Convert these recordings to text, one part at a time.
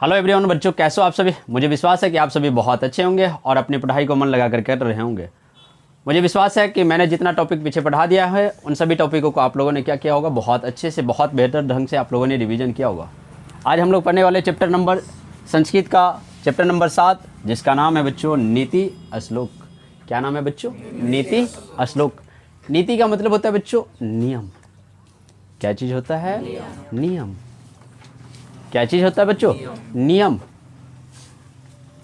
Hello everyone बच्चों, कैसे हो आप सभी। मुझे विश्वास है कि आप सभी बहुत अच्छे होंगे और अपनी पढ़ाई को मन लगा कर रहे होंगे। मुझे विश्वास है कि मैंने जितना टॉपिक पीछे पढ़ा दिया है उन सभी टॉपिकों को आप लोगों ने क्या किया होगा, बहुत अच्छे से, बहुत बेहतर ढंग से आप लोगों ने रिवीजन किया होगा। आज हम लोग पढ़ने वाले चैप्टर नंबर संस्कृत का चैप्टर नंबर 7, जिसका नाम है बच्चों नीति श्लोक। क्या नाम है बच्चों? नीति श्लोक। नीति का मतलब होता है बच्चों नियम। क्या चीज़ होता है? नियम। क्या चीज़ होता है बच्चों? नियम।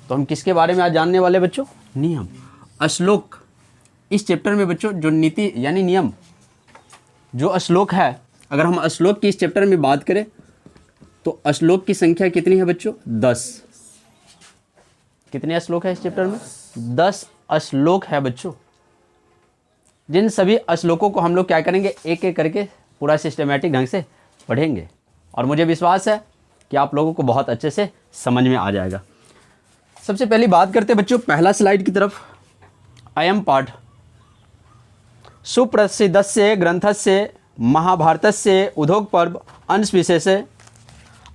तो हम किसके बारे में आज जानने वाले बच्चों? नियम। श्लोक। इस चैप्टर में बच्चों जो नीति यानी नियम, जो श्लोक है, अगर हम श्लोक की इस चैप्टर में बात करें तो श्लोक की संख्या कितनी है बच्चों? 10। कितने श्लोक है इस चैप्टर में? 10 श्लोक है बच्चों। जिन सभी श्लोकों को हम लोग क्या करेंगे, एक एक करके पूरा सिस्टमेटिक ढंग से पढ़ेंगे और मुझे विश्वास है कि आप लोगों को बहुत अच्छे से समझ में आ जाएगा। सबसे पहली बात करते हैं बच्चों पहला स्लाइड की तरफ। अयम पाठ सुप्रसिद्धस्य ग्रंथस्य महाभारतस्य उद्योग पर्व अंश विशेष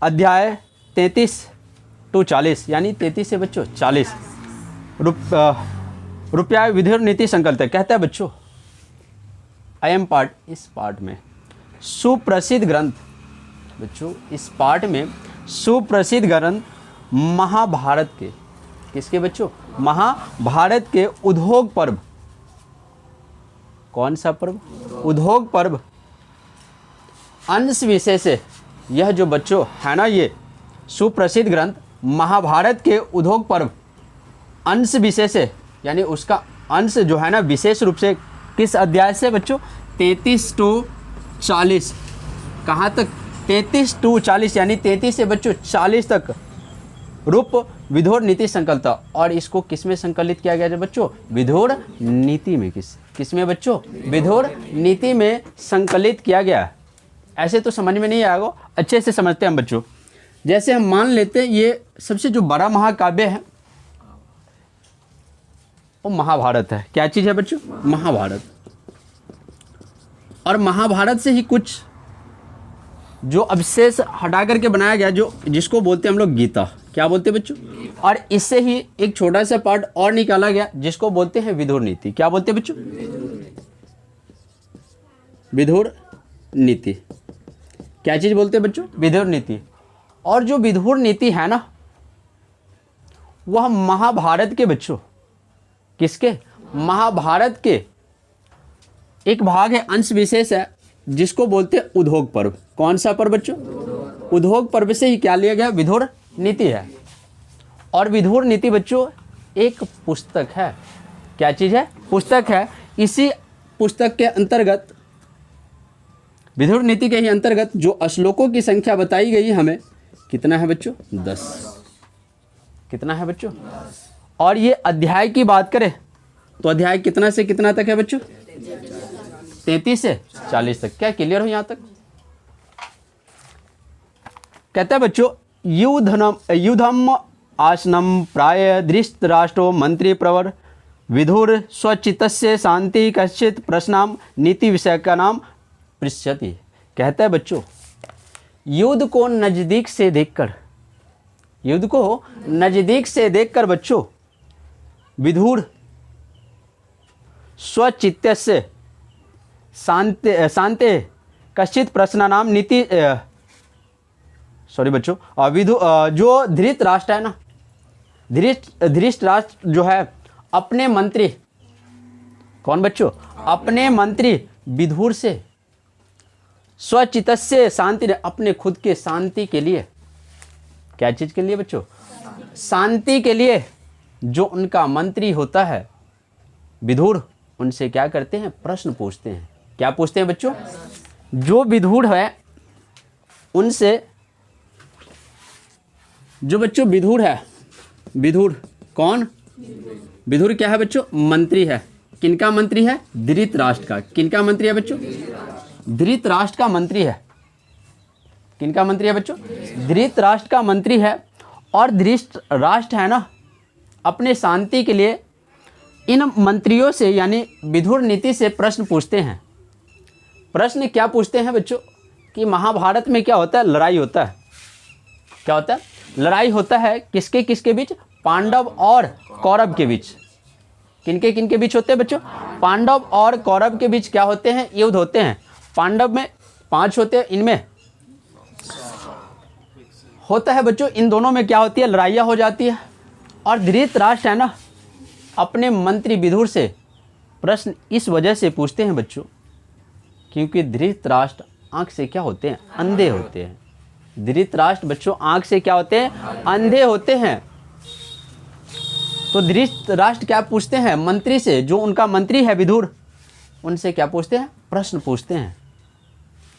अध्याय 33 to 40 यानी 33 से बच्चों 40 रुपया विधि नीति संकल्प कहता है बच्चों। अयम पाठ, इस पाठ में सुप्रसिद्ध ग्रंथ बच्चों, इस पाठ में सुप्रसिद्ध ग्रंथ महाभारत के, किसके बच्चों? महाभारत के उद्योग पर्व। कौन सा पर्व? उद्योग पर्व अंश विशेष। यह जो बच्चों है ना, ये सुप्रसिद्ध ग्रंथ महाभारत के उद्योग पर्व अंश विशेष है, यानी उसका अंश जो है ना विशेष रूप से किस अध्याय से बच्चों? 33 to 40। कहाँ तक? 33 to 40 यानी 33 से बच्चों 40 तक रूप विधुर नीति संकल्प। और इसको किस में संकलित किया गया है बच्चों? विधुर नीति में। किस में बच्चों? विधुर नीति में संकलित किया गया है। ऐसे तो समझ में नहीं आएगा, अच्छे से समझते हैं हम बच्चों। जैसे हम मान लेते हैं ये सबसे जो बड़ा महाकाव्य है वो महाभारत है। क्या चीज़ है बच्चों? महाभारत। और महाभारत से ही कुछ जो अवशेष हटा करके बनाया गया, जो जिसको बोलते हैं हम लोग गीता। क्या बोलते हैं बच्चों? और इससे ही एक छोटा सा पार्ट और निकाला गया जिसको बोलते हैं विधुर नीति। क्या बोलते हैं बच्चों? विधुर नीति। क्या चीज बोलते हैं बच्चों? विधुर नीति। और जो विधुर नीति है ना, वह महाभारत के बच्चों, किसके? महाभारत के एक भाग है, अंश विशेष है, जिसको बोलते हैं उद्योग पर्व। कौन सा पर्व बच्चों? उद्योग पर्व से ही क्या लिया गया? विधुर नीति है। और विधुर नीति बच्चों एक पुस्तक है। क्या चीज है? पुस्तक है। इसी पुस्तक के अंतर्गत, विधुर नीति के ही अंतर्गत जो श्लोकों की संख्या बताई गई हमें, कितना है बच्चों? 10। कितना है बच्चों? और ये अध्याय की बात करें तो अध्याय कितना से कितना तक है बच्चों? 33 से 40 तक। क्या क्लियर हो यहां तक? कहता है बच्चों युद्धम आसनम प्राय धृतराष्ट्रो मंत्री प्रवर विधुर स्वचित्तस्य शांति कश्चित प्रश्नाम नीति विषय का नाम पृच्छति। कहता है बच्चों युद्ध को नजदीक से देखकर, युद्ध को नजदीक से देखकर बच्चों विधुर स्वचित्तस्य शांति कश्चित प्रश्नानाम नीति सॉरी बच्चों जो धृतराष्ट्र है ना, धृतराष्ट्र जो है अपने मंत्री, कौन बच्चों? अपने मंत्री विधुर से स्वचित्तस्य शांति, अपने खुद के शांति के लिए। क्या चीज के लिए बच्चों? शांति के लिए। जो उनका मंत्री होता है विधुर, उनसे क्या करते हैं? प्रश्न पूछते हैं। क्या पूछते हैं बच्चों? जो विधुर है उनसे, जो बच्चों विधुर है, विधुर कौन? विधुर क्या है बच्चों? मंत्री है। किनका मंत्री है? धृतराष्ट्र का। किनका मंत्री है बच्चों? धृतराष्ट्र का मंत्री है। किनका मंत्री है बच्चों? धृतराष्ट्र का मंत्री है। और धृतराष्ट्र है ना, अपने शांति के लिए इन मंत्रियों से यानी विधुर नीति से प्रश्न पूछते हैं। प्रश्न क्या पूछते हैं बच्चों? कि महाभारत में क्या होता है? लड़ाई होता है। क्या होता है? लड़ाई होता है किसके किसके बीच? पांडव और कौरव के बीच। किनके किनके बीच होते हैं बच्चों? पांडव और कौरव के बीच क्या होते हैं? युद्ध होते हैं। पांडव में 5 होते हैं, इनमें होता है बच्चों, इन दोनों में क्या होती है? लड़ाइयाँ हो जाती है। और धृतराष्ट्र है ना, अपने मंत्री विदुर से प्रश्न इस वजह से पूछते हैं बच्चों, क्योंकि धृतराष्ट्र आंख से क्या होते हैं? अंधे होते हैं। धृतराष्ट्र बच्चों आंख से क्या होते हैं? अंधे होते हैं। तो धृतराष्ट्र क्या पूछते हैं? मंत्री से, जो उनका मंत्री है विदुर, उनसे क्या पूछते हैं? प्रश्न पूछते हैं।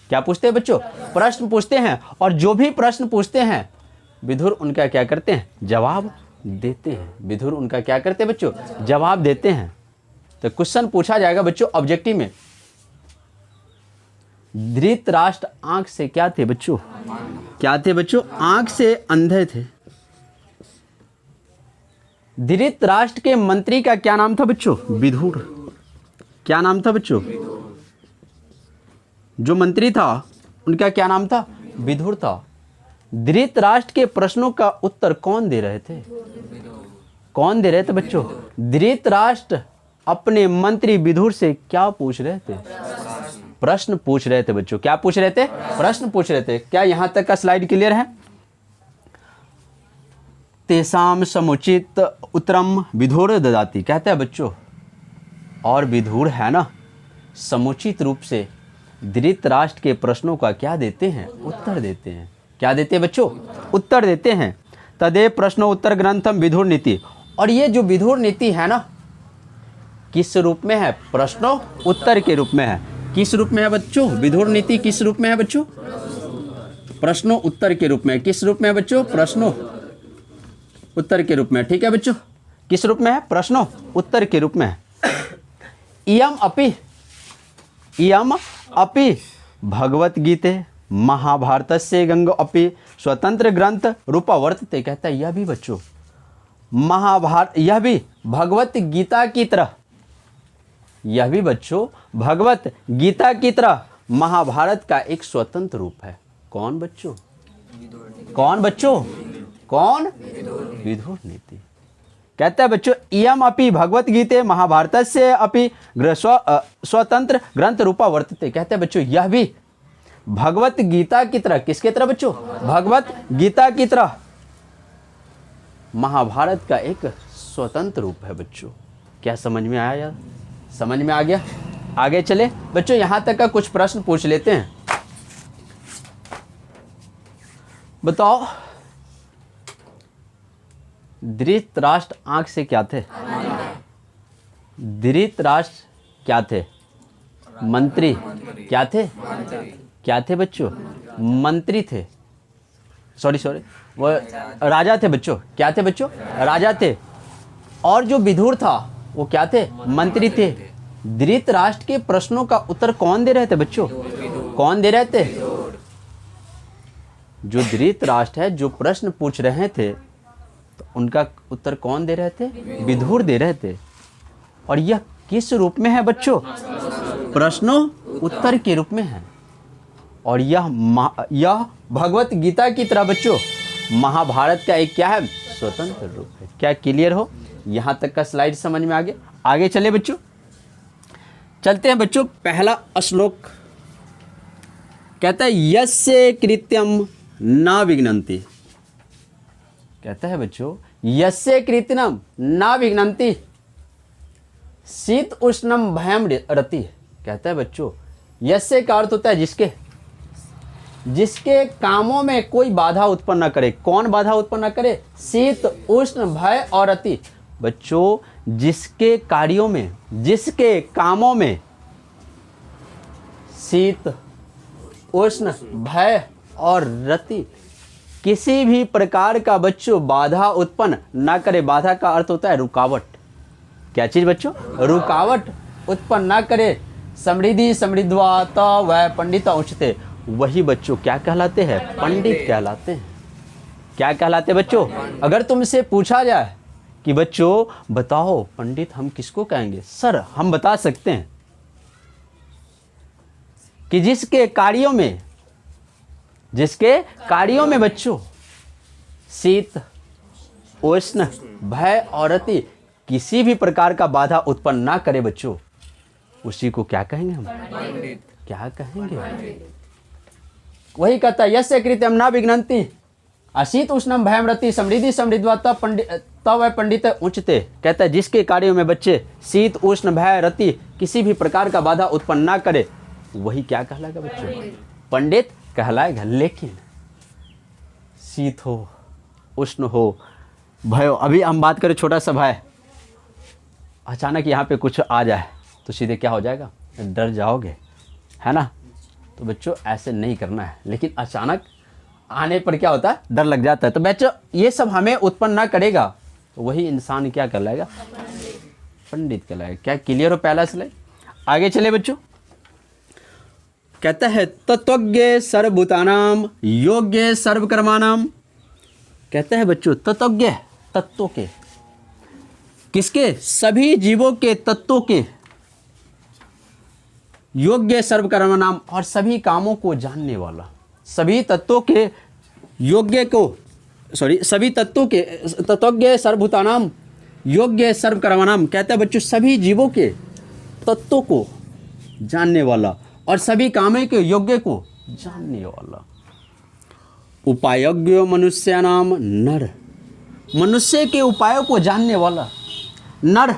क्या पूछते हैं बच्चों? प्रश्न पूछते हैं। और जो भी प्रश्न पूछते हैं विदुर उनका क्या करते हैं? जवाब देते हैं। विदुर उनका क्या करते हैं बच्चों? जवाब देते हैं। तो क्वेश्चन पूछा जाएगा बच्चों ऑब्जेक्टिव में, धृतराष्ट्र आंख से क्या थे बच्चों? क्या थे बच्चों? आंख से अंधे थे। धृतराष्ट्र के मंत्री का क्या नाम था बच्चों? विदुर। क्या नाम था बच्चों? जो मंत्री था उनका क्या नाम था? विदुर था। धृतराष्ट्र के प्रश्नों का उत्तर कौन दे रहे थे? कौन दे रहे थे बच्चों? धृतराष्ट्र अपने मंत्री विदुर से क्या पूछ रहे थे? प्रश्न पूछ रहे थे बच्चों। क्या पूछ रहे थे? प्रश्न पूछ रहे थे। क्या यहां तक का स्लाइड क्लियर है? तेसाम समुचित उत्तरम विदुर ददाति, कहते हैं बच्चों, और विदुर है ना, समुचित रूप से धृतराष्ट्र के प्रश्नों का क्या देते हैं? उत्तर देते हैं। क्या देते हैं बच्चों? उत्तर देते हैं। तदेव प्रश्नो उत्तर ग्रंथम विदुर नीति। और ये जो विदुर नीति है ना, किस रूप में है? प्रश्नों उत्तर के रूप में है। किस रूप में है बच्चों? विदुर नीति किस रूप में है बच्चों? प्रश्नों उत्तर के रूप में। किस रूप में है बच्चों? प्रश्नों उत्तर के रूप में। ठीक है बच्चों, किस रूप में है? प्रश्नों उत्तर के रूप में है। इयम अपि भगवत गीते महाभारतस्य गंग अपि स्वतंत्र ग्रंथ रूपा वर्तते, कहता है यह भी बच्चों महाभारत, यह भी भगवत गीता की तरह, यह भी बच्चों भगवत गीता की तरह महाभारत का एक स्वतंत्र रूप है। कौन बच्चों? कौन बच्चों? कौन? विदुर नीति। कहता है बच्चों इयम अपि भगवत गीते महाभारतस्य अपि स्वतंत्र ग्रंथ रूपा वर्तते, कहते हैं बच्चों यह भी भगवत गीता की तरह, किसके तरह बच्चों? भगवत गीता की तरह महाभारत का एक स्वतंत्र रूप है बच्चों। क्या समझ में आया यार? समझ में आ गया? आगे चले बच्चों, यहां तक का कुछ प्रश्न पूछ लेते हैं। बताओ, धृतराष्ट्र आंख से क्या थे? धृतराष्ट्र क्या थे? मंत्री। क्या थे? क्या थे बच्चों? मंत्री थे। सॉरी वो राजा थे बच्चों। क्या थे बच्चों? राजा थे। और जो विदुर था वो क्या थे? मंत्री थे। धृतराष्ट्र के प्रश्नों का उत्तर कौन दे रहे थे बच्चों? कौन दे रहे थे? जो धृतराष्ट्र है, जो प्रश्न पूछ रहे थे, तो उनका उत्तर कौन दे रहे थे? विदुर दे रहे थे। और यह किस रूप में है बच्चों? प्रश्नों उत्तर के रूप में है। और यह भगवत गीता की तरह बच्चों महाभारत का एक क्या है? स्वतंत्र रूप है। क्या क्लियर हो? यहां तक का स्लाइड समझ में आ गया? आगे चले बच्चों, चलते हैं बच्चों। पहला श्लोक कहता है यस्य कृत्यम न विघ्नन्ति, कहता है बच्चों यस्य कृत्यम न विघ्नन्ति शीत उष्णम भयम रति, कहता है बच्चों यस्य का अर्थ होता है जिसके, जिसके कामों में कोई बाधा उत्पन्न न करे। कौन बाधा उत्पन्न न करे? शीत उष्ण भय और रति। बच्चों जिसके कार्यों में, जिसके कामों में शीत उष्ण भय और रति किसी भी प्रकार का बच्चों बाधा उत्पन्न ना करे। बाधा का अर्थ होता है रुकावट। क्या चीज बच्चों? रुकावट उत्पन्न ना करे। समृद्धि समृद्धवा त वह पंडित उच्चते, वही बच्चों क्या कहलाते हैं? पंडित कहलाते हैं। क्या कहलाते बच्चों? अगर तुमसे पूछा जाए कि बच्चों बताओ पंडित हम किसको कहेंगे? सर हम बता सकते हैं कि जिसके कार्यों में, जिसके कार्यों में बच्चों शीत उष्ण भय और अति किसी भी प्रकार का बाधा उत्पन्न ना करे बच्चों, उसी को क्या कहेंगे हम? क्या कहेंगे? वही कहता है यस्य कृत्यम ना विघ्नन्ति अशीत उष्णम भयम रति समृद्धि समृद्धवा तब वह पंडित उच्चते। कहता है जिसके कार्यों में बच्चे शीत उष्ण भय रति किसी भी प्रकार का बाधा उत्पन्न ना करे, वही क्या कहलाएगा बच्चों? पंडित कहलाएगा। लेकिन शीत हो उष्ण हो भय हो, अभी हम बात करें छोटा सा भय, अचानक यहाँ पे कुछ आ जाए तो सीधे क्या हो जाएगा? डर जाओगे, है ना? तो बच्चों ऐसे नहीं करना है। लेकिन अचानक आने पर क्या होता है? डर लग जाता है। तो बच्चों ये सब हमें उत्पन्न ना करेगा तो वही इंसान क्या कहलाएगा? पंडित कहलाएगा। क्या क्लियर हो पहला स्लाइड? आगे चले बच्चों। कहता है तत्वज्ञ सर्वभूतानाम योग्य सर्वकर्माणाम। कहता है बच्चों तत्वज्ञ तत्वों के, किसके? सभी जीवों के तत्वों के, योग्य सर्वकर्माणाम और सभी कामों को जानने वाला, सभी तत्वों के योग्य को सभी तत्वों के तत्वज्ञ सर्वभूतानाम योग्य सर्वकर्माणाम। कहता है बच्चों सभी जीवों के तत्वों को जानने वाला और सभी कामों के योग्य को जानने वाला। उपायज्ञ मनुष्यानाम नर, मनुष्य के उपायों को जानने वाला नर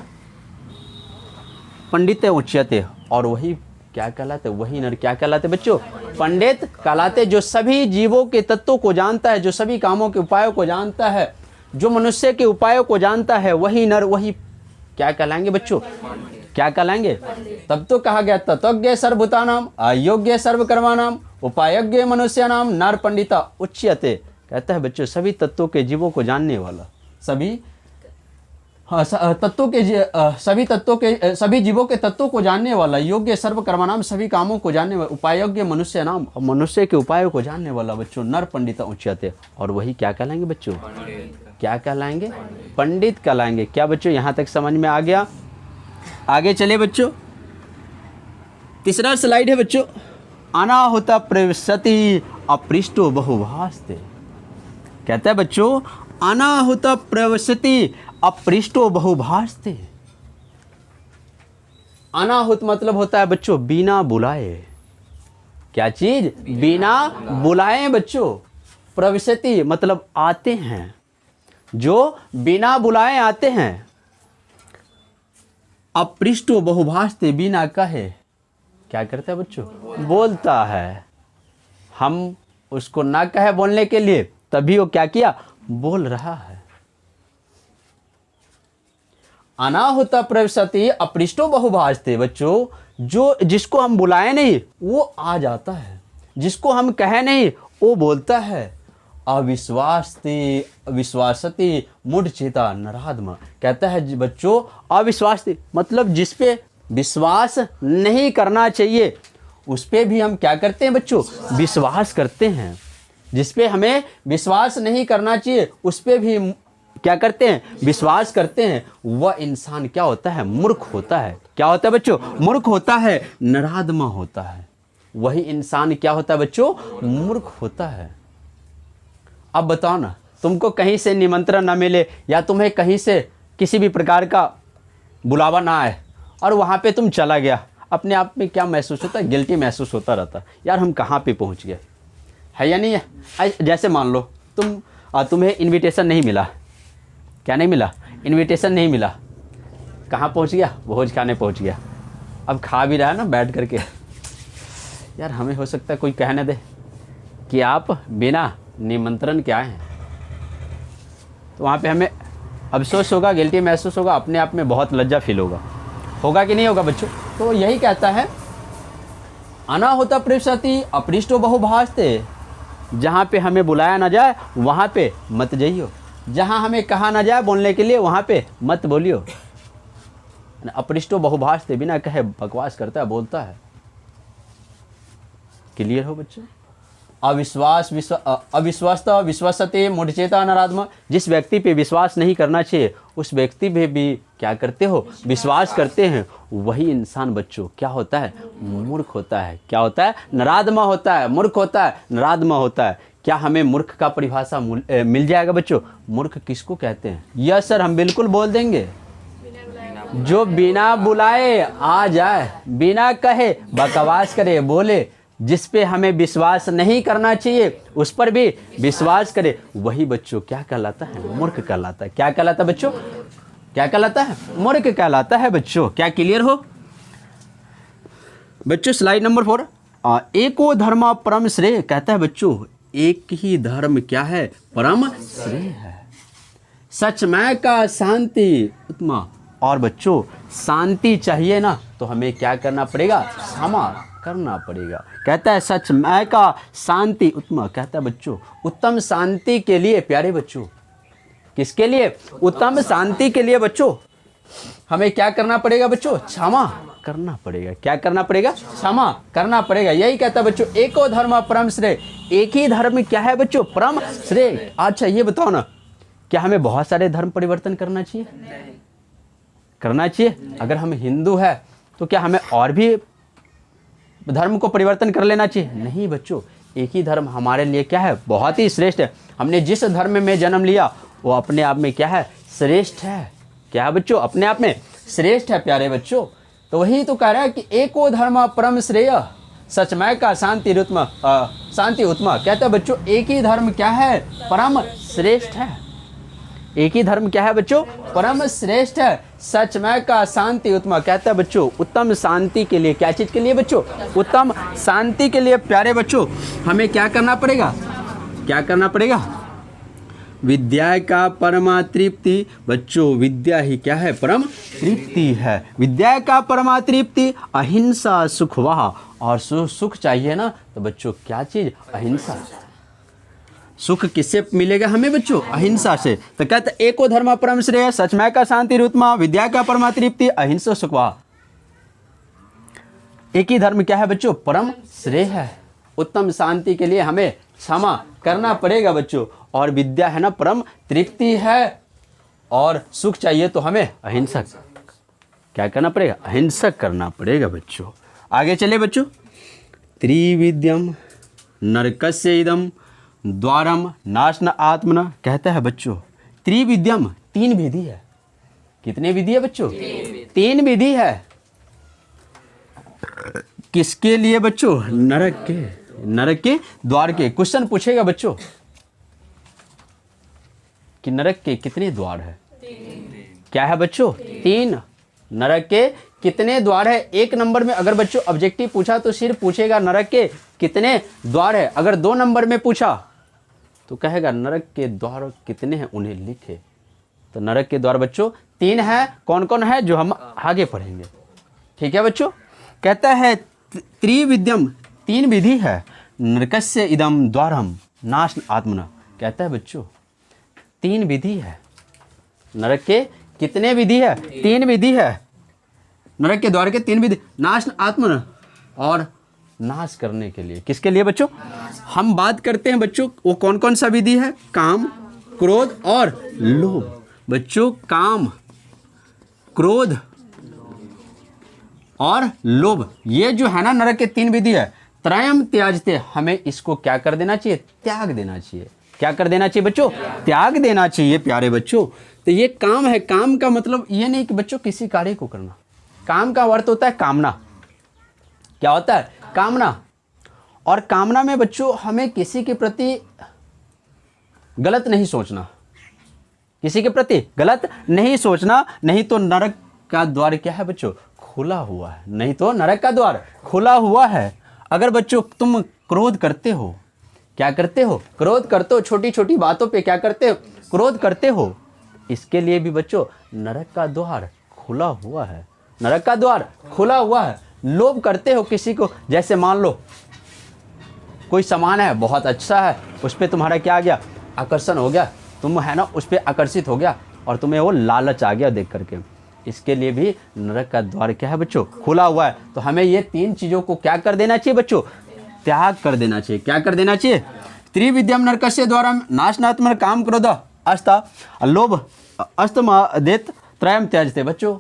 पंडित उच्यते। और वही क्या कहलाते? वही नर क्या कहलाते बच्चों? पंडित कहलाते। जो सभी जीवों के तत्वों को जानता है, जो सभी कामों के उपायों को जानता है, जो मनुष्य के उपायों को जानता है, वही नर, वही क्या कहलाएंगे बच्चों? क्या कहलाएंगे? तब तो कहा गया तत्वज्ञ सर्वभूतानाम अयोग्य सर्वकर्माणाम उपायज्ञ मनुष्यानाम नर पंडिता उच्यते। कहता है बच्चों सभी तत्वों के जीवों को जानने वाला, सभी तत्वों के सभी जीवों के तत्वों को जानने वाला, योग्य सर्वकर्माणाम सभी कामों को जानने वाला, उपायज्ञ मनुष्य नाम और मनुष्य के उपायों को जानने वाला बच्चों नर पंडिता उच्यते। और वही क्या कहलाएंगे बच्चों? क्या कहलाएंगे? पंडित कहलाएंगे। क्या बच्चों यहाँ तक समझ में आ गया? आगे चले बच्चों। तीसरा स्लाइड है बच्चों। अनाहुता प्रविशति अपृष्टो बहुभास्ते। कहता है बच्चों अनाहुता प्रविशति अपृष्टो बहुभास्ते। अनाहुत मतलब होता है बच्चों बिना बुलाए। क्या चीज? बिना बुलाए बच्चों। प्रविशति मतलब आते हैं, जो बिना बुलाए आते हैं। अपृष्टो बहुभास्ते बिना कहे क्या करता है बच्चों? बोलता है। हम उसको ना कहे बोलने के लिए, तभी वो क्या किया? बोल रहा है। अनाहुता प्रविशति अपृष्टो बहुभास्ते बच्चों, जो जिसको हम बुलाए नहीं वो आ जाता है, जिसको हम कहे नहीं वो बोलता है। अविश्वासति मूढ़चेता नराधम। कहता है बच्चों अविश्वासति मतलब जिस पे विश्वास नहीं करना चाहिए उस पे भी हम क्या करते हैं बच्चों? विश्वास करते हैं। जिस पे हमें विश्वास नहीं करना चाहिए उस पे भी क्या करते हैं? विश्वास करते हैं। वह इंसान क्या होता है? मूर्ख होता है। क्या होता है बच्चों? मूर्ख होता है, नराधमा होता है। वही इंसान क्या होता है बच्चों? मूर्ख होता है। अब बताओ ना, तुमको कहीं से निमंत्रण ना मिले या तुम्हें कहीं से किसी भी प्रकार का बुलावा ना आए और वहाँ पे तुम चला गया, अपने आप में क्या महसूस होता है? गिल्टी महसूस होता रहता है, यार हम कहाँ पे पहुँच गए, है या नहीं है? जैसे मान लो तुम्हें इनविटेशन नहीं मिला। क्या नहीं मिला? इनविटेशन नहीं मिला। कहाँ पहुँच गया? भोज खाने पहुँच गया। अब खा भी रहा है ना बैठ करके, यार हमें हो सकता है कोई कहने दे कि आप बिना निमंत्रण के आए हैं, तो वहाँ पे हमें अफसोस होगा, गिल्टी महसूस होगा, अपने आप में बहुत लज्जा फील होगा कि नहीं होगा बच्चों? तो यही कहता है अनाहुता प्रविशति अपृष्टो बहुभास्ते। जहाँ पे हमें बुलाया ना जाए वहाँ पे मत जाइयो, जहाँ हमें कहा ना जाए बोलने के लिए वहाँ पे मत बोलियो। अपृष्टो बहुभास्ते बिना कहे बकवास करता है, बोलता है। क्लियर हो बच्चों? अविश्वासता विश्वासते मूढ़चेता नराधम। जिस व्यक्ति पे विश्वास नहीं करना चाहिए उस व्यक्ति पे भी क्या करते हो? विश्वास करते हैं। वही इंसान बच्चों क्या होता है? मूर्ख होता है। क्या होता है? नराधमा होता है, मूर्ख होता है, नराधमा होता है। क्या हमें मूर्ख का परिभाषा मिल जाएगा बच्चों? मूर्ख किसको कहते हैं? यस सर, हम बिल्कुल बोल देंगे। जो बिना बुलाए आ जाए, बिना कहे बकवास करे, बोले, जिस पे हमें विश्वास नहीं करना चाहिए उस पर भी विश्वास करे, वही बच्चों क्या कहलाता है? मूर्ख कहलाता है। क्या कहलाता है बच्चों? क्या कहलाता है? मूर्ख कहलाता है बच्चों। क्या क्लियर हो बच्चों? Slide number 4। एको धर्म परम श्रेय कहता है बच्चों, एक ही धर्म क्या है? परम श्रेय है। सचमय का शांति उत्तम। और बच्चों शांति चाहिए ना तो हमें क्या करना पड़ेगा? क्षमा करना पड़ेगा। कहता है सचमय का शांति उत्तम। कहता है बच्चों उत्तम शांति के लिए, प्यारे बच्चों, किसके लिए? उत्तम शांति के लिए बच्चों हमें क्या करना पड़ेगा बच्चों? क्षमा करना पड़ेगा। क्या करना पड़ेगा? क्षमा करना पड़ेगा। यही कहता है बच्चों एको धर्म परम श्रेय। एक ही धर्म क्या है बच्चों? परम श्रेय। अच्छा ये बताओ ना, क्या हमें बहुत सारे धर्म परिवर्तन करना चाहिए? करना चाहिए। अगर हम हिंदू है तो क्या हमें और भी धर्म को परिवर्तन कर लेना चाहिए? नहीं बच्चों, एक ही धर्म हमारे लिए क्या है? बहुत ही श्रेष्ठ है। हमने जिस धर्म में जन्म लिया वो अपने आप में क्या है? श्रेष्ठ है। क्या है बच्चों? अपने आप में श्रेष्ठ है प्यारे बच्चों। तो वही तो कह रहा है कि एको धर्म परम श्रेय, सचमय का शांति उत्तम। कहता है बच्चों एक ही धर्म क्या है? परम श्रेष्ठ है। एक ही धर्म क्या है बच्चों? परम श्रेष्ठ है। सचमय का शांति उत्तम। कहता है बच्चों उत्तम शांति के लिए, क्या चीज के लिए बच्चों? उत्तम शांति के लिए प्यारे बच्चों हमें क्या करना पड़ेगा? क्या करना पड़ेगा? विद्या का परमा तृप्ति। बच्चों विद्या ही क्या है? परम तृप्ति है। विद्या का परमा तृप्ति, अहिंसा सुखवाह। और सुख चाहिए ना तो बच्चों क्या चीज? अहिंसा। सुख किससे मिलेगा हमें बच्चों? अहिंसा से। तो कहते एको धर्म परम श्रेय, सचमय का शांति उत्तम, विद्या का परमा तृप्ति, अहिंसा सुखवाह। एक ही धर्म क्या है बच्चों? परम श्रेय है। उत्तम शांति के लिए हमें क्षमा करना पड़ेगा बच्चों। और विद्या है ना परम तृप्ति है। और सुख चाहिए तो हमें अहिंसक क्या करना पड़ेगा? अहिंसक करना पड़ेगा बच्चों। आगे चले बच्चों। त्रिविद्यम नरकस्य इदम द्वारम नाशन आत्मन। कहता है बच्चों त्रिविद्यम, तीन विधि है। कितने विधि है बच्चों? तीन विधि है। किसके लिए बच्चों? नरक के द्वार के। क्वेश्चन पूछेगा बच्चों कि नरक के कितने द्वार है? क्या है बच्चों? तीन। नरक के कितने द्वार है? एक नंबर में अगर बच्चों ऑब्जेक्टिव पूछा तो सिर्फ पूछेगा नरक के कितने द्वार है। अगर दो नंबर में पूछा तो कहेगा नरक के द्वार कितने हैं उन्हें लिखे। तो नरक के द्वार बच्चों तीन है। कौन कौन है जो हम आगे पढ़ेंगे। ठीक है बच्चों। कहता है त्रिविद्यम, तीन विधि है। नरकस्य इदम द्वारम नाशन आत्मना। कहता है बच्चों तीन विधि है। नरक के कितने विधि है? तीन विधि है। नरक के द्वार के तीन विधि, नाश आत्मन और नाश करने के लिए। किसके लिए बच्चों? हम बात करते हैं बच्चों वो कौन कौन सा विधि है? काम, क्रोध और लोभ। बच्चों काम, क्रोध और लोभ, ये जो है ना नरक के तीन विधि है। त्रयम त्याजते, हमें इसको क्या कर देना चाहिए? त्याग देना चाहिए। क्या कर देना चाहिए बच्चों? त्याग देना चाहिए प्यारे बच्चों। तो ये काम है। काम का मतलब ये नहीं कि बच्चों किसी कार्य को करना। काम का अर्थ होता है कामना। क्या होता है? कामना। और कामना में बच्चों हमें किसी के प्रति गलत नहीं सोचना। किसी के प्रति गलत नहीं सोचना, नहीं तो नरक का द्वार क्या है बच्चों? खुला हुआ है। नहीं तो नरक का द्वार खुला हुआ है। अगर बच्चों तुम क्रोध करते हो, क्या करते हो? क्रोध करते हो। छोटी छोटी बातों पे क्या करते हो? क्रोध करते हो। इसके लिए भी बच्चों नरक का द्वार खुला हुआ है। नरक का द्वार खुला हुआ है। लोभ करते हो किसी को, जैसे मान लो कोई सामान है बहुत अच्छा है, उस पर तुम्हारा क्या आ गया? आकर्षण हो गया। तुम है ना उस पर आकर्षित हो गया और तुम्हें वो लालच आ गया देख करके। इसके लिए भी नरक का द्वार क्या है बच्चों? खुला हुआ है। तो हमें ये तीन चीज़ों को क्या कर देना चाहिए बच्चों? त्याग कर देना चाहिए। क्या कर देना चाहिए? त्रिविद्यम नरकस्य द्वारम नाशनात्मन काम क्रोध अस्ता लोभ अस्तमादेत त्रयम त्याजते। बच्चों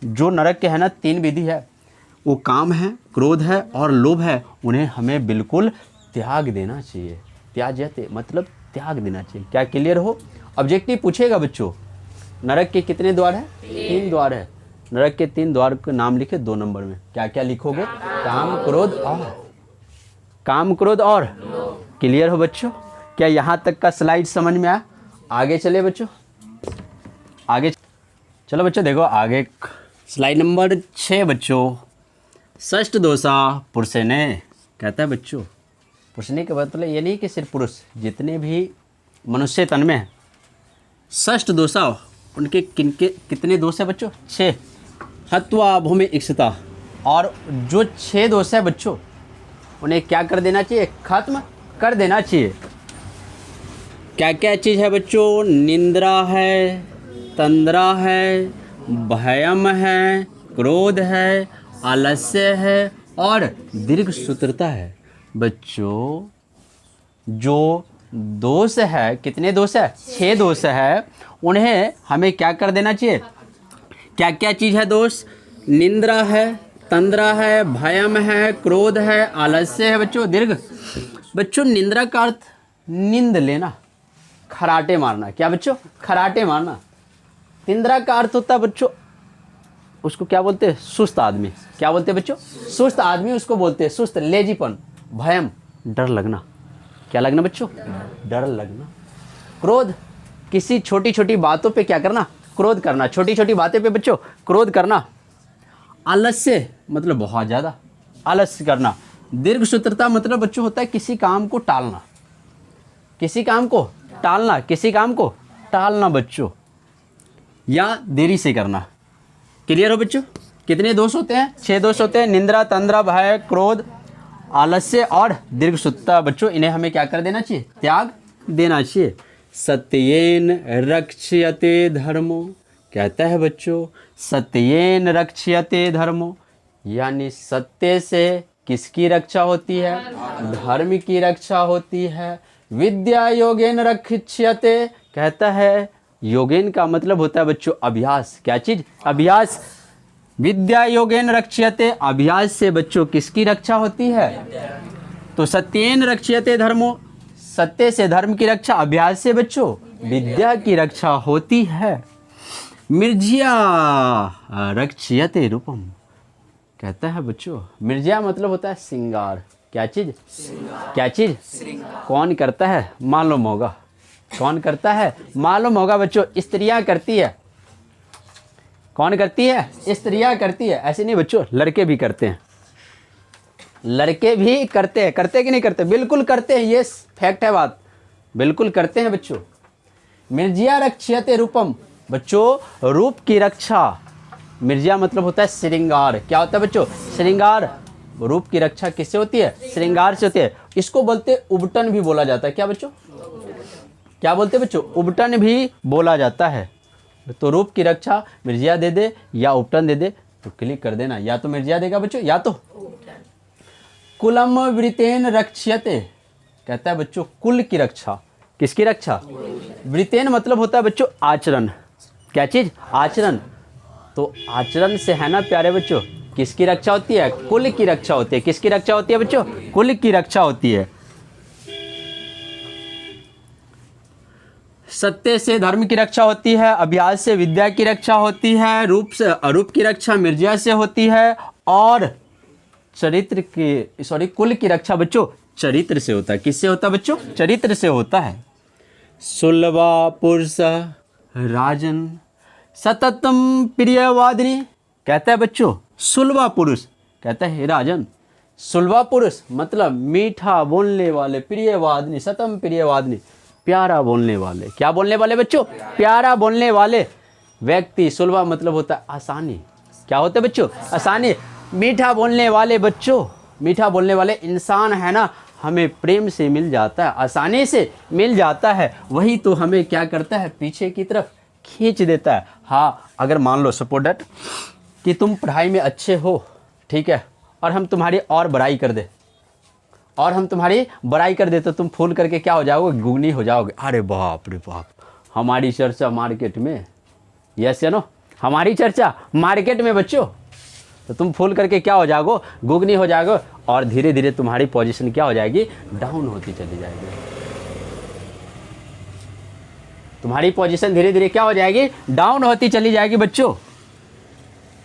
जो नरक के है ना तीन विधि है, वो काम है, क्रोध है और लोभ है, उन्हें हमें बिल्कुल त्याग देना चाहिए। त्याज्यते मतलब त्याग देना चाहिए। क्या क्लियर हो? ऑब्जेक्टिव पूछेगा बच्चों, नरक के कितने द्वार है? 3 द्वार है। नरक के 3 द्वार के नाम लिखे 2 नंबर में। क्या क्या लिखोगे? काम क्रोध और क्लियर हो बच्चों? क्या यहाँ तक का स्लाइड समझ में आया? आगे चले बच्चों, आगे चलो बच्चों। देखो आगे स्लाइड नंबर 6 बच्चों। षष्ठ दोषा पुरुषने, कहता है बच्चों पुरुषने के मतलब ये नहीं कि सिर्फ पुरुष, जितने भी मनुष्य तन में हैं, षष्ठ दोषा उनके किनके कितने दोष है बच्चों? 6। हत्वा भूमि इक्षता, और जो 6 दोष है बच्चों उन्हें क्या कर देना चाहिए? खत्म कर देना चाहिए। क्या क्या चीज़ है बच्चों? निंद्रा है, तंद्रा है, भयम है, क्रोध है, आलस्य है और दीर्घ सूत्रता है। बच्चों जो दोष है, कितने दोष है? 6 दोष है, उन्हें हमें क्या कर देना चाहिए? क्या क्या चीज़ है दोष? निंद्रा है, तंद्रा है, भयम है, क्रोध है, आलस्य है बच्चों, दीर्घ। बच्चों निंद्रा का अर्थ नींद लेना, खराटे मारना। क्या बच्चों? खराटे मारना। तिंद्रा का अर्थ होता है बच्चों, उसको क्या बोलते हैं? सुस्त आदमी। क्या बोलते हैं बच्चों? सुस्त आदमी उसको बोलते हैं, सुस्त, लेजीपन। भयम डर लगना। क्या लगना बच्चों? डर लगना। क्रोध किसी छोटी छोटी बातों पे क्या करना? क्रोध करना। छोटी छोटी बातें पे बच्चों क्रोध करना। आलस्य मतलब बहुत ज़्यादा आलस्य करना। दीर्घ सूत्रता मतलब बच्चों होता है किसी काम को टालना, किसी काम को टालना, किसी काम को टालना बच्चों, या देरी से करना। क्लियर हो बच्चों? कितने दोष होते हैं? 6 दोष होते हैं। निंद्रा, तंद्रा, भय, क्रोध, आलस्य और दीर्घ सूत्रता। बच्चों इन्हें हमें क्या कर देना चाहिए? त्याग देना चाहिए। सत्येन रक्ष्यते धर्मो, कहता है बच्चों सत्येन रक्ष्यते धर्मो, यानी सत्य से किसकी रक्षा होती है? धर्म की रक्षा होती है। विद्या योगेन रक्ष्यते, कहता है योगेन का मतलब होता है बच्चों अभ्यास। क्या चीज? अभ्यास। विद्या योगेन रक्ष्यते, अभ्यास से बच्चों किसकी रक्षा होती है? तो सत्येन रक्ष्यते धर्मो, सत्य से धर्म की रक्षा, अभ्यास से बच्चों विद्या की रक्षा होती है। मिर्जिया रक्ष्यते रूपम, कहता है बच्चों मिर्जिया मतलब होता है श्रृंगार। क्या चीज? क्या चीज? कौन करता है? मालूम होगा। कौन करता है? मालूम होगा बच्चों, स्त्रियां करती है। कौन करती है? स्त्रियां करती है। ऐसे नहीं बच्चों, लड़के भी करते हैं। लड़के भी करते हैं। करते कि नहीं करते? बिल्कुल करते हैं, ये फैक्ट है बात, बिल्कुल करते हैं बच्चों। मिर्जिया रक्ष्यते रूपम, बच्चों रूप की रक्षा। मिर्जिया मतलब होता है श्रृंगार। क्या होता है बच्चों? श्रृंगार। रूप की रक्षा किससे होती है? श्रृंगार से होती है। इसको बोलते उबटन भी बोला जाता है। क्या बच्चों? क्या बोलते हैं बच्चों? उबटन भी बोला जाता है। तो रूप की रक्षा मिर्जिया दे दे या उपटन दे दे तो क्लिक कर देना, या तो मिर्जिया देगा बच्चों या तो कुलम वृतेन रक्ष्यते, कहता है बच्चों कुल की रक्षा। किसकी रक्षा? वृतेन मतलब होता है बच्चों आचरण। क्या चीज? आचरण। तो आचरण से है ना प्यारे बच्चों किसकी रक्षा होती है? कुल की रक्षा होती है। किसकी रक्षा होती है बच्चों? कुल की रक्षा होती है। सत्य से धर्म की रक्षा होती है, अभ्यास से विद्या की रक्षा होती है, रूप से अरूप की रक्षा मिर्जिया से होती है, और चरित्र की कुल की रक्षा बच्चों चरित्र से होता है। किससे होता है बच्चों? चरित्र से होता है। सुलभा पुरुष राजन सततम प्रियवादिनी, कहता है बच्चों सुलभा पुरुष, कहता है हे राजन। सुलभा पुरुष मतलब मीठा बोलने वाले, प्रियवादिनी सतम प्रियवादिनी, प्यारा बोलने वाले। क्या बोलने वाले बच्चों? प्यारा बोलने वाले व्यक्ति। सुलभा मतलब होता है आसानी। क्या होता है बच्चों? आसानी। मीठा बोलने वाले बच्चों, मीठा बोलने वाले इंसान है ना, हमें प्रेम से मिल जाता है, आसानी से मिल जाता है। वही तो हमें क्या करता है? पीछे की तरफ खींच देता है। हाँ, अगर मान लो सपोज दैट कि तुम पढ़ाई में अच्छे हो, ठीक है, और हम तुम्हारी और बड़ाई कर दे, और हम तुम्हारी बड़ाई कर दे तो तुम फूल करके क्या हो जाओगे? गुगनी हो जाओगे। अरे बाप रे बाप, हमारी चर्चा मार्केट में, यस या नो, हमारी चर्चा मार्केट में बच्चों, तो तुम फूल करके क्या हो जाओगे? गुगनी हो जाओगे, और धीरे धीरे तुम्हारी पोजीशन क्या हो जाएगी? डाउन होती चली जाएगी। तुम्हारी पोजीशन धीरे धीरे क्या हो जाएगी, डाउन होती चली जाएगी बच्चों।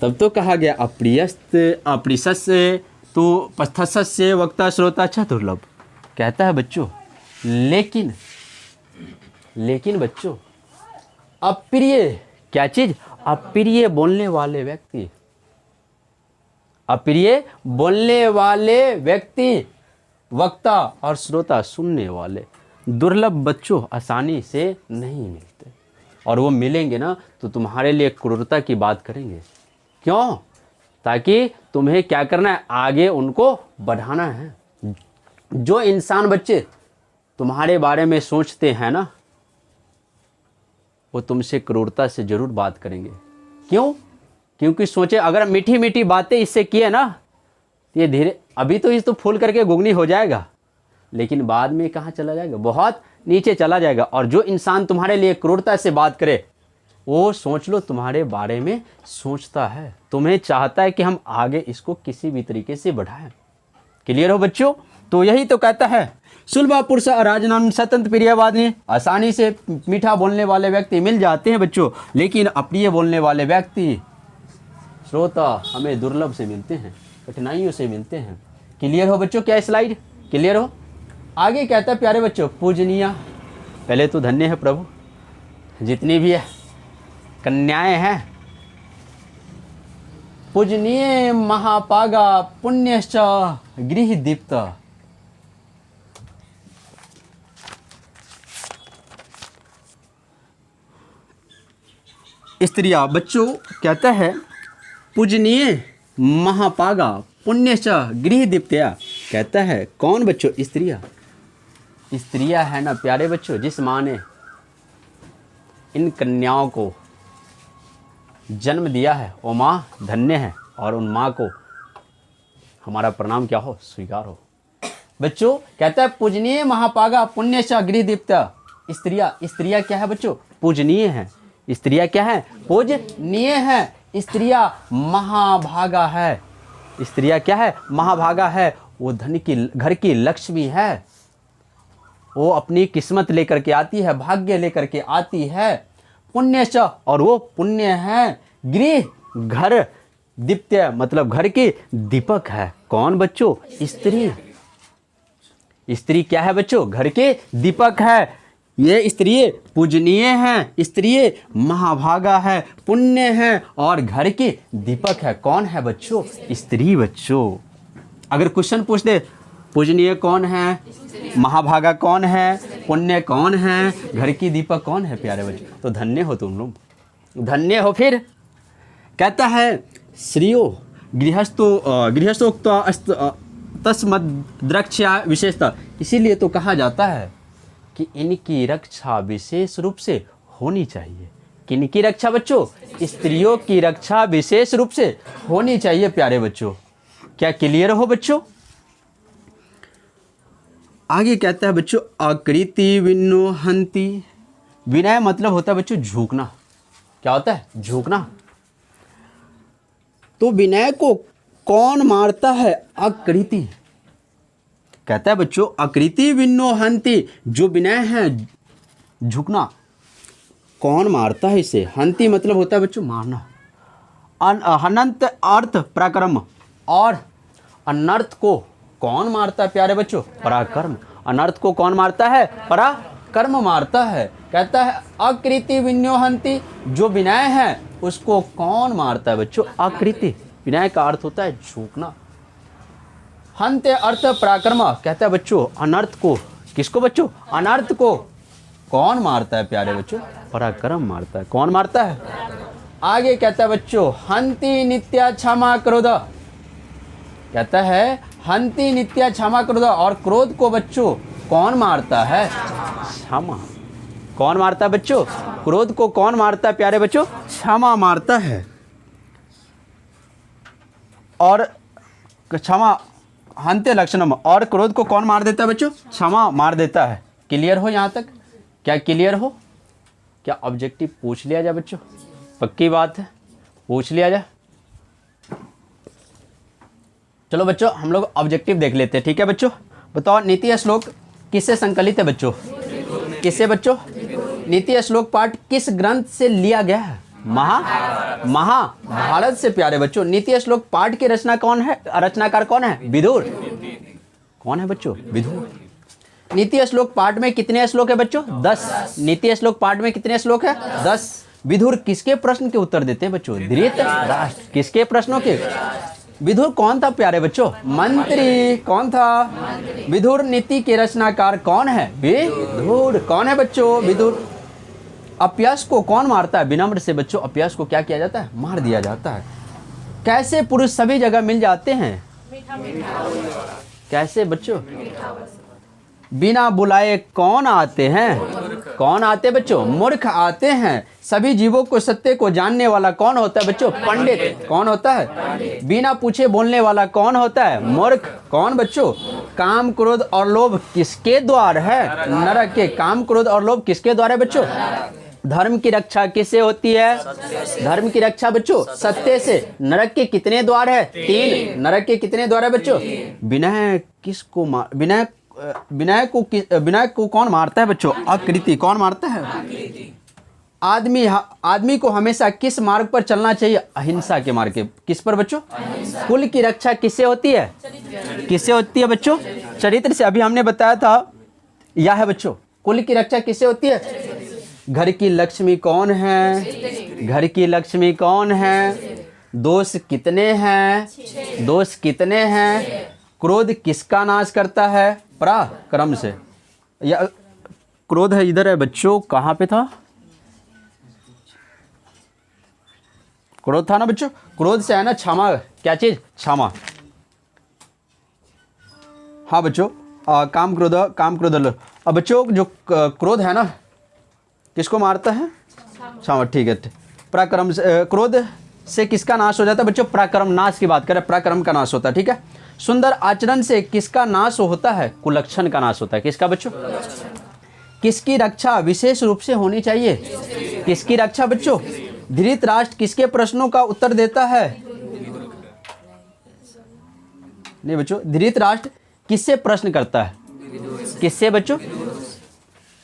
तब तो कहा गया अप्रियस्त अप्रिसस्य तो पस्थस्य वक्ता श्रोता अच्छा दुर्लभ। कहता है बच्चों लेकिन बच्चों अप्रिय क्या चीज, अप्रिय बोलने वाले व्यक्ति, अप्रिय बोलने वाले व्यक्ति, वक्ता और श्रोता सुनने वाले दुर्लभ बच्चों आसानी से नहीं मिलते। और वो मिलेंगे ना तो तुम्हारे लिए क्रूरता की बात करेंगे। क्यों? ताकि तुम्हें क्या करना है, आगे उनको बढ़ाना है। जो इंसान बच्चे तुम्हारे बारे में सोचते हैं ना, वो तुमसे क्रूरता से जरूर बात करेंगे। क्यों? क्योंकि सोचे अगर मीठी मीठी बातें इससे किए ना, ये धीरे अभी तो इस तो फूल करके गुगनी हो जाएगा, लेकिन बाद में कहाँ चला जाएगा, बहुत नीचे चला जाएगा। और जो इंसान तुम्हारे लिए क्रूरता से बात करे, वो सोच लो तुम्हारे बारे में सोचता है, तुम्हें चाहता है कि हम आगे इसको किसी भी तरीके से बढ़ाएं। क्लियर हो बच्चों? तो यही तो कहता है सुलभा पुरुष राजनाम स्वतंत्र प्रियवादी। आसानी से मीठा बोलने वाले व्यक्ति मिल जाते हैं बच्चों, लेकिन अप्रिय बोलने वाले व्यक्ति श्रोता हमें दुर्लभ से मिलते हैं, कठिनाइयों से मिलते हैं। क्लियर हो बच्चों? क्या स्लाइड क्लियर हो? आगे कहता है प्यारे बच्चों पूजनीय, पहले तो धन्य है प्रभु जितनी भी है कन्याएं हैं, पूजनीय महापागा पुण्यश्च गृह दीप्त। स्त्रिया बच्चों कहता है पूजनीय महापागा पुण्यश्च गृह दीप्तया। कहता है कौन बच्चों? स्त्रियां है ना प्यारे बच्चों, जिस माँ ने इन कन्याओं को जन्म दिया है वो माँ धन्य है, और उन माँ को हमारा प्रणाम क्या हो, स्वीकार हो। बच्चों कहता है पूजनीय महापागा पुण्यश्च गृह दीप्त। स्त्रियां क्या है बच्चों? पूजनीय है। स्त्रियां क्या है? पूजनीय है। स्त्रियां महाभागा है। स्त्रियां क्या है? महाभागा है। वो धन की घर की लक्ष्मी है, वो अपनी किस्मत लेकर के आती है, भाग्य लेकर के आती है। पुण्यश्च और वो पुण्य है। गृह घर दीप्त्य मतलब घर की दीपक है। कौन बच्चों? स्त्री क्या है बच्चों? घर के दीपक है। ये स्त्री पूजनीय है, स्त्री महाभागा है, पुण्य है और घर की दीपक है। कौन है बच्चों? स्त्री बच्चों। अगर क्वेश्चन पूछ दे पूजनीय कौन है, महाभागा कौन है, पुण्य कौन है, घर की दीपक कौन है प्यारे बच्चों, तो धन्य हो तुम लोग, धन्य हो। फिर कहता है श्रियो गृहस्थोक्त तस्मद्रक्षा विशेषता। इसीलिए तो कहा जाता है कि इनकी रक्षा विशेष रूप से होनी चाहिए। किनकी रक्षा बच्चों? स्त्रियों की रक्षा विशेष रूप से होनी चाहिए प्यारे बच्चों। क्या क्लियर हो बच्चों? आगे कहता है बच्चों आकृति विनोहंती। विनय मतलब होता है बच्चों झुकना। क्या होता है? झुकना। तो विनय को कौन मारता है? आकृति। कहता है बच्चों आकृति विनोहंती, जो विनय है झुकना, कौन मारता है इसे? हंती मतलब होता है बच्चों मारना। अनंत अर्थ पराक्रम, और अनर्थ को कौन मारता है प्यारे बच्चों? पराक्रम। अनर्थ को कौन मारता है? पराक्रम मारता है। कहता है आकृति विनोहंती, जो विनय है उसको कौन मारता है बच्चों? आकृति। विनय का अर्थ होता है झुकना। हंत अर्थ पराक्रम। कहता है बच्चों अनर्थ को, किसको बच्चों? अनर्थ को कौन मारता है प्यारे बच्चों? पराक्रम मारता है। कौन मारता है? आगे कहता है बच्चों हंति नित्या क्षमा क्रोध। कहता है हंति नित्या क्षमा क्रोध, और क्रोध को बच्चों कौन मारता है? क्षमा। कौन मारता है बच्चों? क्रोध को कौन मारता है प्यारे बच्चों? क्षमा मारता है। और क्षमा हंत्य लक्षणम, और क्रोध को कौन मार देता है बच्चों? क्षमा मार देता है। क्लियर हो यहाँ तक? क्या क्लियर हो? क्या ऑब्जेक्टिव पूछ लिया जाए बच्चों? पक्की बात है, पूछ लिया जाए। चलो बच्चों हम लोग ऑब्जेक्टिव देख लेते हैं। ठीक है बच्चों, बताओ नीति या श्लोक किससे संकलित है बच्चों? किससे बच्चों? नीति श्लोक पाठ किस ग्रंथ से लिया गया है? महाभारत से प्यारे बच्चों। नीति श्लोक पाठ के रचनाकार कौन है? विदुर। कौन है बच्चों? विदुर। नीति श्लोक पाठ में कितने श्लोक है बच्चों? 10। नीति श्लोक पाठ में कितने श्लोक है? 10। विदुर किसके प्रश्न के उत्तर देते हैं बच्चों? धृतराष्ट्र। किसके प्रश्नों के? विदुर कौन था प्यारे बच्चों? मंत्री। कौन था? विदुर। नीति के रचनाकार कौन है? विदुर। कौन है बच्चों? विदुर। अपयश को कौन मारता है? विनम्र से बच्चों अपयश को क्या किया जाता है? मार दिया जाता है। कैसे पुरुष सभी जगह मिल जाते हैं? कैसे बच्चों? बिना बुलाए कौन आते हैं? कौन आते बच्चों? मूर्ख आते हैं। सभी जीवों को सत्य को जानने वाला कौन होता है बच्चों? पंडित। कौन होता है? बिना पूछे बोलने वाला कौन होता है? मूर्ख। कौन बच्चों? काम क्रोध और लोभ किसके द्वार है? नरक के। काम क्रोध और लोभ किसके द्वार है बच्चों? धर्म की रक्षा किससे होती है? धर्म की रक्षा बच्चों सत्य से। नरक के कितने द्वार है? 3। नरक के कितने द्वार है बच्चों? विनय किसको विनय को कौन मारता है बच्चों? आकृति। कौन मारता है? आदमी को हमेशा किस मार्ग पर चलना चाहिए? अहिंसा के मार्ग के। किस पर बच्चों? कुल की रक्षा किससे होती है? किससे होती है बच्चों? चरित्र से। अभी हमने बताया था यह है बच्चों। कुल की रक्षा किससे होती है? घर की लक्ष्मी कौन है? घर की लक्ष्मी कौन है? दोष कितने हैं? दोष कितने हैं? क्रोध किसका नाश करता है? पराक्रम से। या क्रोध है इधर है बच्चों। कहाँ पे था? क्रोध था ना बच्चों। क्रोध से है ना क्षमा। क्या चीज? क्षमा। हाँ बच्चों। काम क्रोध लो। अब बच्चों जो क्रोध है ना किसको मारता है? क्षमा। ठीक है। पराक्रम से। क्रोध से किसका नाश हो जाता है बच्चों? पराक्रम। नाश की बात करें, पराक्रम का नाश होता है। ठीक है। सुंदर आचरण से किसका नाश होता है? कुलक्षण का नाश होता है। किसका बच्चों? किसकी रक्षा विशेष रूप से होनी चाहिए? किसकी रक्षा बच्चों? धृतराष्ट्र किसके प्रश्नों का उत्तर देता है? नहीं बच्चों। धृतराष्ट्र किससे प्रश्न करता है? किससे बच्चों?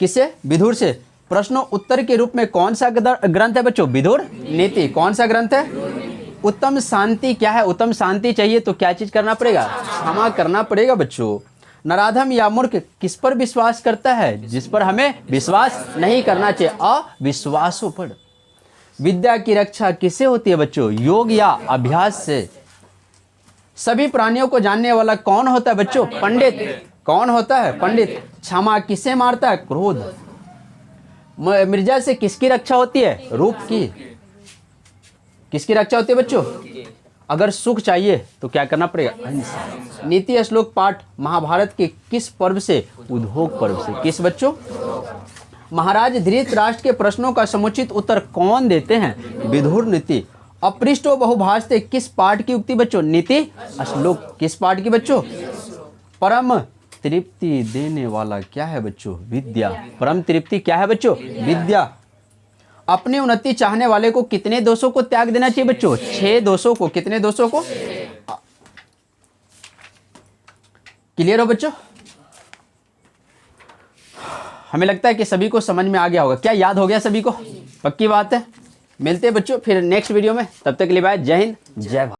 किससे? विदुर से। प्रश्नों उत्तर के रूप में कौन सा ग्रंथ है बच्चों? विदुर नीति। कौन सा ग्रंथ है? उत्तम शांति क्या है? उत्तम शांति चाहिए तो क्या चीज करना पड़ेगा? क्षमा करना पड़ेगा बच्चों। नराधम या मूर्ख किस पर विश्वास करता है? जिस पर हमें विश्वास नहीं करना चाहिए, अविश्वासों पर। विद्या की रक्षा किससे होती है बच्चों? योग या अभ्यास से। सभी प्राणियों को जानने वाला कौन होता है बच्चों? पंडित। कौन होता है? पंडित। क्षमा किसे मारता है? क्रोध। मिर्जा से किसकी रक्षा होती है? रूप की। किसकी रक्षा होती है बच्चों? अगर सुख चाहिए तो क्या करना पड़ेगा? अहिंसा। नीति श्लोक पाठ महाभारत के किस पर्व से? उद्योग पर्व से। किस बच्चों? महाराज धृतराष्ट्र के प्रश्नों का समुचित उत्तर कौन देते हैं? विदुर नीति। अपृष्टो बहुभाषते किस पाठ की उक्ति बच्चों? नीति श्लोक। किस पाठ की बच्चों? परम तृप्ति देने वाला क्या है बच्चों? विद्या। परम तृप्ति क्या है बच्चों? विद्या। अपनी उन्नति चाहने वाले को कितने दोषों को त्याग देना चाहिए बच्चों? 6 दोषों को। कितने दोषों को? क्लियर हो बच्चों? हमें लगता है कि सभी को समझ में आ गया होगा। क्या याद हो गया सभी को? पक्की बात है। मिलते हैं बच्चों फिर नेक्स्ट वीडियो में। तब तक के लिए बाय। जय हिंद, जय भारत।